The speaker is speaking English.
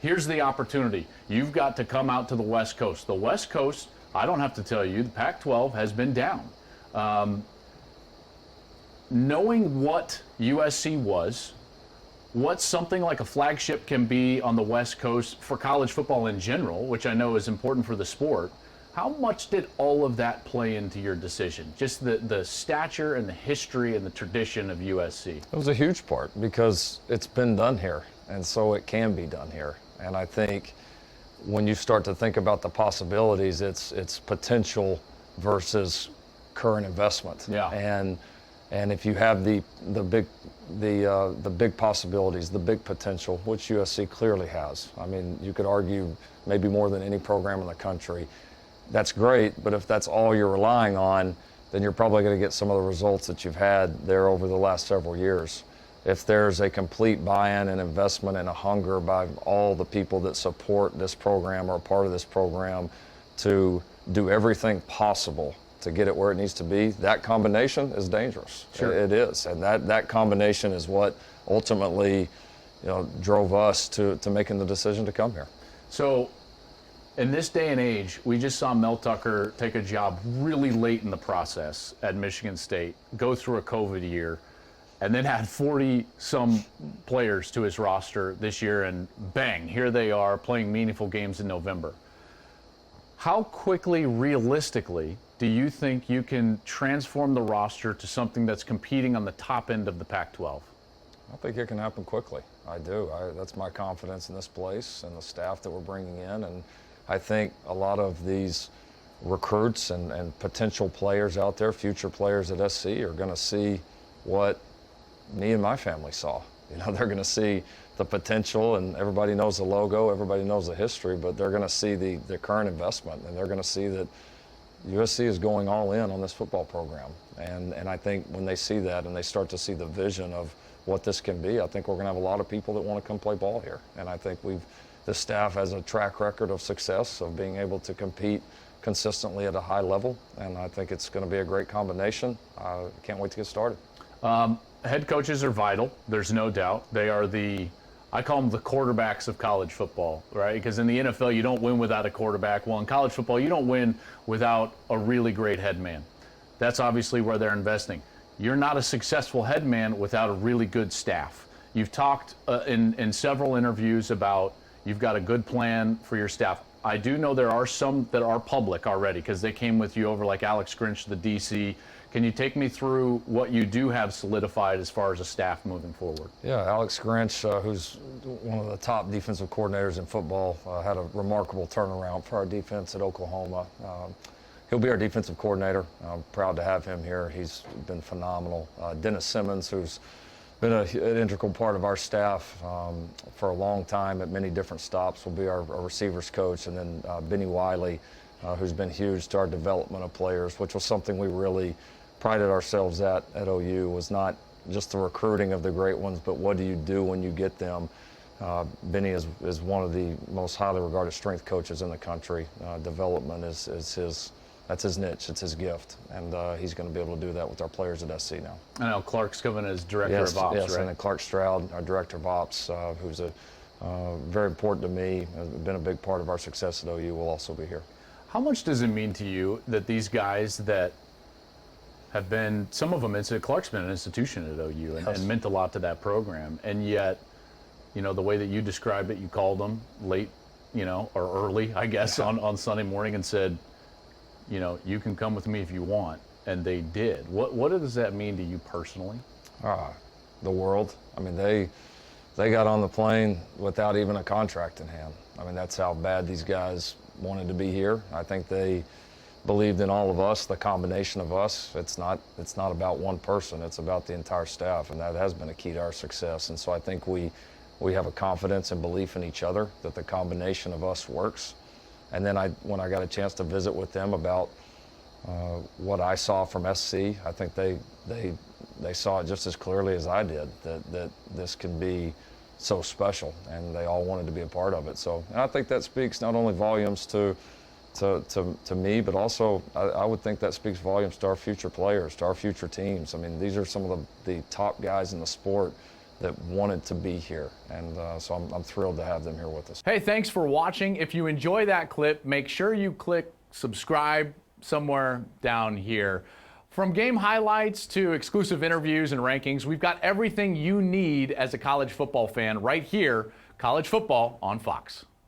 here's the opportunity. You've got to come out to the West Coast. The West Coast, I don't have to tell you, the Pac-12 has been down. Knowing what USC was, what something like a flagship can be on the West Coast for college football in general, which I know is important for the sport, how much did all of that play into your decision? Just the stature and the history and the tradition of USC. It was a huge part because it's been done here, and so it can be done here. And I think when you start to think about the possibilities, it's potential versus current investment. Yeah. And if you have the big possibilities, the big potential, which USC clearly has. I mean, you could argue maybe more than any program in the country. That's great, but if that's all you're relying on, then you're probably going to get some of the results that you've had there over the last several years. If there's a complete buy-in and investment and a hunger by all the people that support this program or are part of this program to do everything possible to get it where it needs to be, that combination is dangerous. Sure. It is, and that combination is what ultimately, drove us to making the decision to come here. So, in this day and age, we just saw Mel Tucker take a job really late in the process at Michigan State, go through a COVID year, and then had 40-some players to his roster this year, and bang, here they are playing meaningful games in November. How quickly, realistically, do you think you can transform the roster to something that's competing on the top end of the Pac-12? I think it can happen quickly. I do. That's my confidence in this place and the staff that we're bringing in. And I think a lot of these recruits and potential players out there, future players at SC, are going to see what me and my family saw. They're going to see the potential, and everybody knows the logo, everybody knows the history, but they're going to see the current investment, and they're going to see that USC is going all in on this football program. And I think when they see that and they start to see the vision of what this can be, I think we're going to have a lot of people that want to come play ball here. And I think the staff has a track record of success of being able to compete consistently at a high level, and I think it's going to be a great combination. I can't wait to get started. Head coaches are vital, there's no doubt. They are I call them the quarterbacks of college football, right? Because in the NFL, you don't win without a quarterback. Well, in college football, you don't win without a really great head man. That's obviously where they're investing. You're not a successful head man without a really good staff. You've talked in several interviews about you've got a good plan for your staff. I do know there are some that are public already because they came with you over, like Alex Grinch, the DC. Can you take me through what you do have solidified as far as a staff moving forward? Yeah, Alex Grinch, who's one of the top defensive coordinators in football, had a remarkable turnaround for our defense at Oklahoma. He'll be our defensive coordinator. I'm proud to have him here. He's been phenomenal. Dennis Simmons, who's been an integral part of our staff for a long time at many different stops, will be our receivers coach. And then Benny Wiley, who's been huge to our development of players, which was something we really prided ourselves at OU, was not just the recruiting of the great ones, but what do you do when you get them? Benny is one of the most highly regarded strength coaches in the country. Development is that's his niche, it's his gift, and he's going to be able to do that with our players at SC now. I know Clark's coming as director of ops, yes, right? And then Clark Stroud, our director of ops, who's very important to me, has been a big part of our success at OU, will also be here. How much does it mean to you that these guys that have been, some of them, Clark's been an institution at OU and meant a lot to that program, and yet, the way that you described it, you called them late, or early, I guess, on Sunday morning and said, you can come with me if you want, and they did. What does that mean to you personally? The world. I mean, they got on the plane without even a contract in hand. I mean, that's how bad these guys wanted to be here. I think they believed in all of us, the combination of us. It's not about one person, it's about the entire staff, and that has been a key to our success. And so I think we have a confidence and belief in each other that the combination of us works. And then when I got a chance to visit with them about what I saw from SC, I think they saw it just as clearly as I did, that this can be so special, and they all wanted to be a part of it. So, and I think that speaks not only volumes to me, but also I would think that speaks volumes to our future players, to our future teams. I mean, these are some of the top guys in the sport that wanted to be here. And so I'm thrilled to have them here with us. Hey, thanks for watching. If you enjoy that clip, make sure you click subscribe somewhere down here. From game highlights to exclusive interviews and rankings, we've got everything you need as a college football fan right here, College Football on Fox.